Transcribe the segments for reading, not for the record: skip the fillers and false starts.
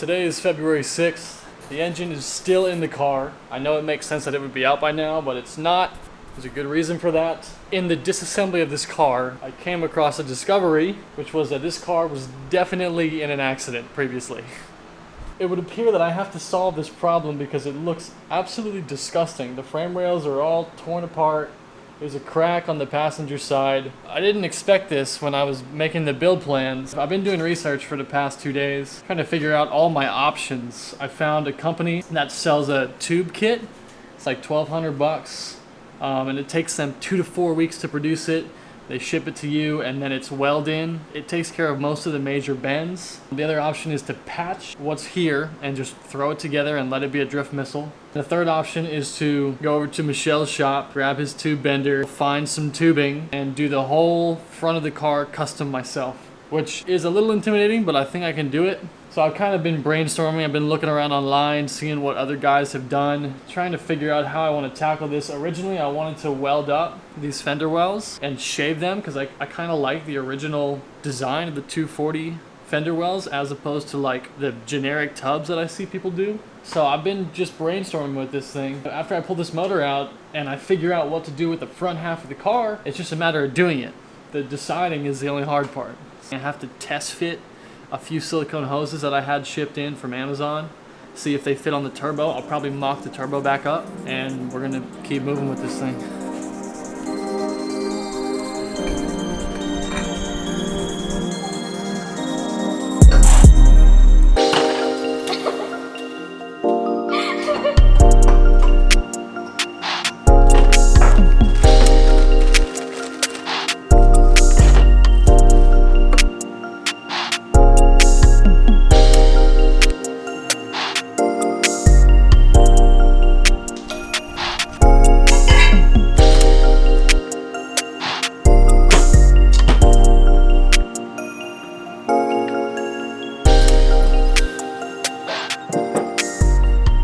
Today is February 6th. The engine is still in the car. I know it makes sense that it would be out by now, but it's not. There's a good reason for that. In the disassembly of this car, I came across a discovery, which was that this car was definitely in an accident previously. It would appear that I have to solve this problem because it looks absolutely disgusting. The frame rails are all torn apart. There's a crack on the passenger side. I didn't expect this when I was making the build plans. I've been doing research for the past 2 days, trying to figure out all my options. I found a company that sells a tube kit. It's like $1,200, and it takes them 2 to 4 weeks to produce it. They ship it to you and then it's welded in. It takes care of most of the major bends. The other option is to patch what's here and just throw it together and let it be a drift missile. The third option is to go over to Michelle's shop, grab his tube bender, find some tubing, and do the whole front of the car custom myself, which is a little intimidating, but I think I can do it. So I've kind of been brainstorming. I've been looking around online, seeing what other guys have done, trying to figure out how I want to tackle this. Originally, I wanted to weld up these fender wells and shave them because I kind of like the original design of the 240 fender wells as opposed to like the generic tubs that I see people do. So I've been just brainstorming with this thing. After I pull this motor out and I figure out what to do with the front half of the car, it's just a matter of doing it. The deciding is the only hard part. I have to test fit a few silicone hoses that I had shipped in from Amazon, see if they fit on the turbo. I'll probably mock the turbo back up and we're gonna keep moving with this thing.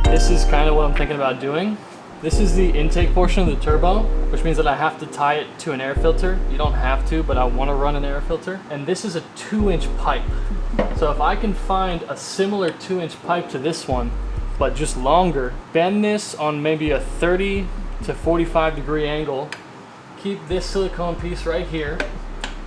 This is kind of what I'm thinking about doing. This is the intake portion of the turbo, which means that I have to tie it to an air filter. You don't have to, but I want to run an air filter. And this is a 2-inch pipe. So if I can find a similar 2-inch pipe to this one, but just longer, bend this on maybe a 30 to 45 degree angle, keep this silicone piece right here,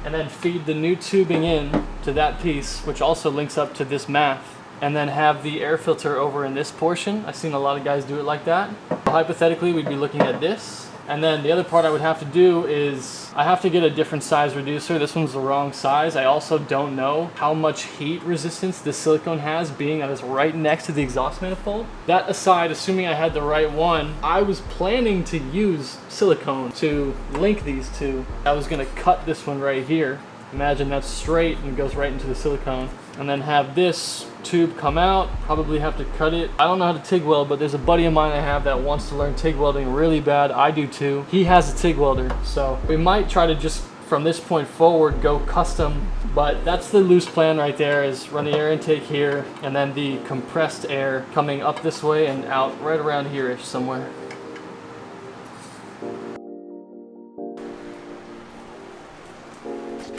and then feed the new tubing in to that piece, which also links up to this math, and then have the air filter over in this portion. I've seen a lot of guys do it like that. Hypothetically, we'd be looking at this. And then the other part I would have to do is I have to get a different size reducer. This one's the wrong size. I also don't know how much heat resistance this silicone has, being that it's right next to the exhaust manifold. That aside, assuming I had the right one, I was planning to use silicone to link these two. I was gonna cut this one right here. Imagine that's straight and goes right into the silicone. And then have this tube come out, probably have to cut it. I don't know how to TIG weld, but there's a buddy of mine I have that wants to learn TIG welding really bad. I do too. He has a TIG welder, so we might try to just from this point forward go custom, but that's the loose plan right there, is run the air intake here and then the compressed air coming up this way and out right around here-ish somewhere.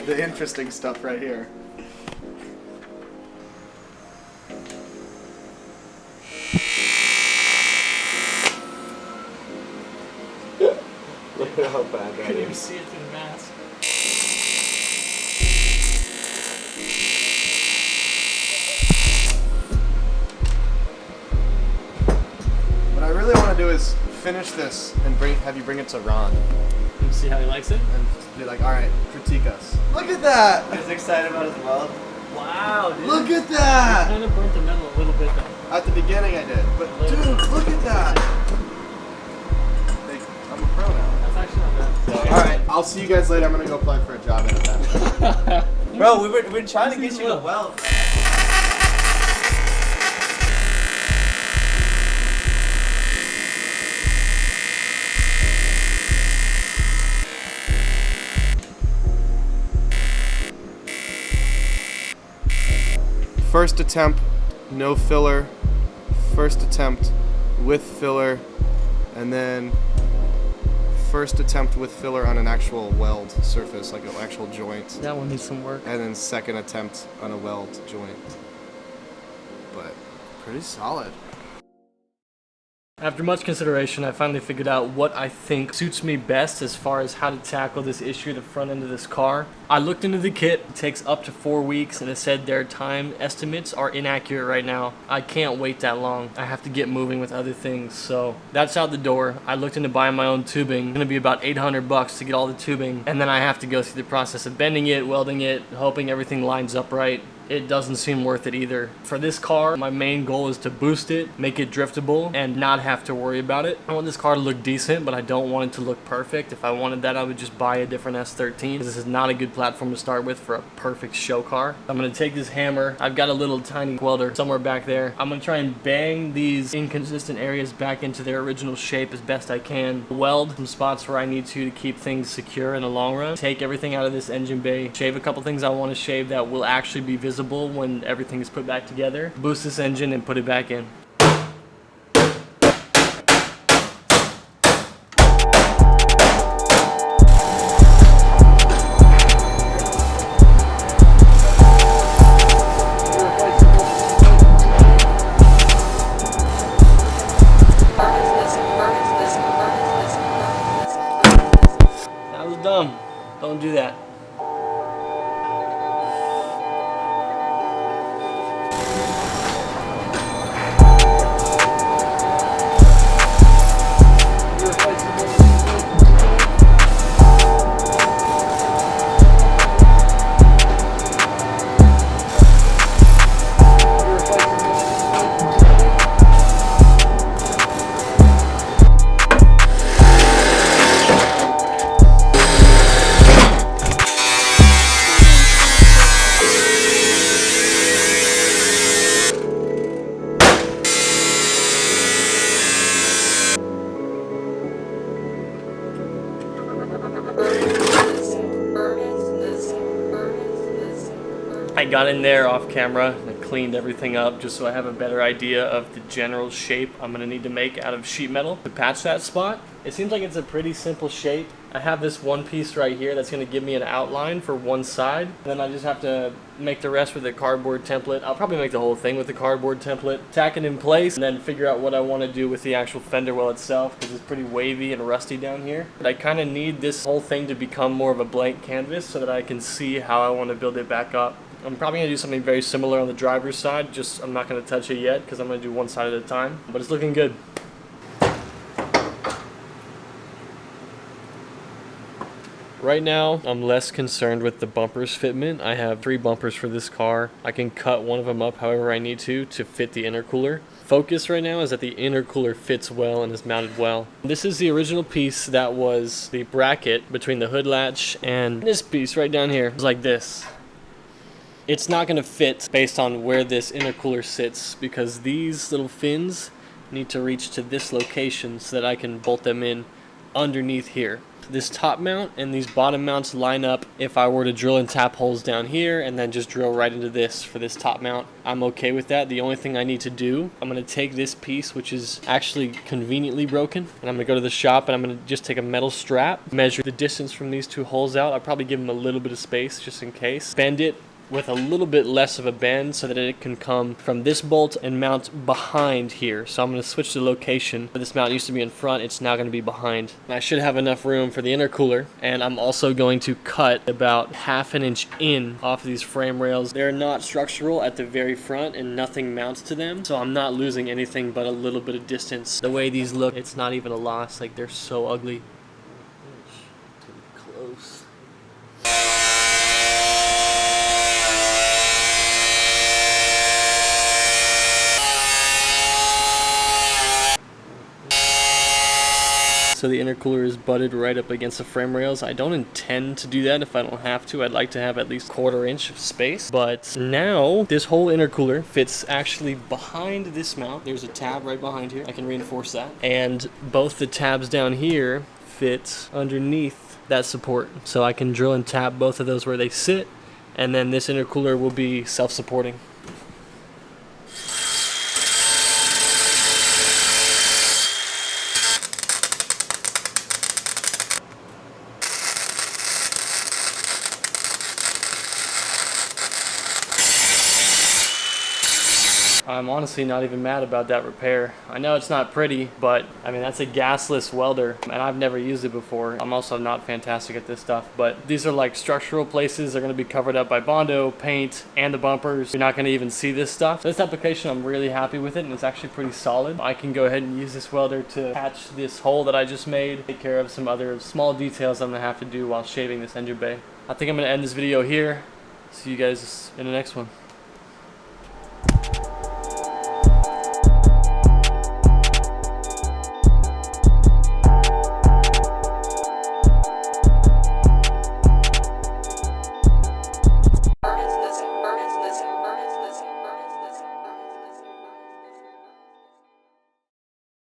The interesting stuff right here. Look at how bad that Couldn't even is. see it through the mask. What I really want to do is finish this and have you bring it to Ron And see how he likes it? and be like, all right, critique us. Look at that! He's excited about his weld. Wow, dude. Look at that! Kind of burnt the metal a little bit though. At the beginning I did, but dude, look at that! I'm a pro now. That's actually not bad. All right, I'll see you guys later. I'm gonna go apply for a job in a bit. Bro, we're trying to get you to weld. First attempt, no filler. First attempt with filler, and then first attempt with filler on an actual weld surface, like an actual joint. That one needs some work. And then second attempt on a weld joint. But Pretty solid. After much consideration, I finally figured out what I think suits me best as far as how to tackle this issue at the front end of this car. I looked into the kit. It takes up to 4 weeks, and it said their time estimates are inaccurate right now. I can't wait that long. I have to get moving with other things, so that's out the door. I looked into buying my own tubing. It's gonna be about $800 to get all the tubing, and then I have to go through the process of bending it, welding it, hoping everything lines up right. It doesn't seem worth it either. For this car, my main goal is to boost it, make it driftable, and not have to worry about it. I want this car to look decent, but I don't want it to look perfect. If I wanted that, I would just buy a different S13. This is not a good platform to start with for a perfect show car. I'm gonna take this hammer. I've got a little tiny welder somewhere back there. I'm gonna try and bang these inconsistent areas back into their original shape as best I can. Weld some spots where I need to keep things secure in the long run. Take everything out of this engine bay. Shave a couple things I want to shave that will actually be visible when everything is put back together. Boost this engine and put it back in. That was dumb. Don't do that. I got in there off camera and cleaned everything up just so I have a better idea of the general shape I'm going to need to make out of sheet metal to patch that spot. It seems like it's a pretty simple shape. I have this one piece right here that's going to give me an outline for one side. Then I just have to make the rest with a cardboard template. I'll probably make the whole thing with the cardboard template, tack it in place, and then figure out what I want to do with the actual fender well itself because it's pretty wavy and rusty down here. But I kind of need this whole thing to become more of a blank canvas so that I can see how I want to build it back up. I'm probably going to do something very similar on the driver's side, just I'm not going to touch it yet because I'm going to do one side at a time, but it's looking good. Right now, I'm less concerned with the bumpers fitment. I have 3 bumpers for this car. I can cut one of them up however I need to fit the intercooler. Focus right now is that the intercooler fits well and is mounted well. This is the original piece that was the bracket between the hood latch and this piece right down here. It's like this. It's not going to fit based on where this intercooler sits because these little fins need to reach to this location so that I can bolt them in underneath here. This top mount and these bottom mounts line up if I were to drill and tap holes down here and then just drill right into this for this top mount. I'm okay with that. The only thing I need to do, I'm going to take this piece, which is actually conveniently broken, and I'm going to go to the shop and I'm going to just take a metal strap, measure the distance from these 2 holes out. I'll probably give them a little bit of space just in case. Bend it with a little bit less of a bend so that it can come from this bolt and mount behind here. So I'm going to switch the location. This mount used to be in front, it's now going to be behind. And I should have enough room for the intercooler, and I'm also going to cut about 1/2 inch in off of these frame rails. They're not structural at the very front and nothing mounts to them, so I'm not losing anything but a little bit of distance. The way these look, it's not even a loss. Like, they're so ugly. Close. So the intercooler is butted right up against the frame rails. I don't intend to do that if I don't have to. I'd like to have at least 1/4 inch of space. But now this whole intercooler fits actually behind this mount. There's a tab right behind here. I can reinforce that. And both the tabs down here fit underneath that support. So I can drill and tap both of those where they sit. And then this intercooler will be self-supporting. I'm honestly not even mad about that repair. I know it's not pretty, but I mean, that's a gasless welder, and I've never used it before. I'm also not fantastic at this stuff, but these are like structural places. They're gonna be covered up by Bondo, paint, and the bumpers. You're not gonna even see this stuff. This application, I'm really happy with it, and it's actually pretty solid. I can go ahead and use this welder to patch this hole that I just made, take care of some other small details I'm gonna have to do while shaving this engine bay. I think I'm gonna end this video here. See you guys in the next one.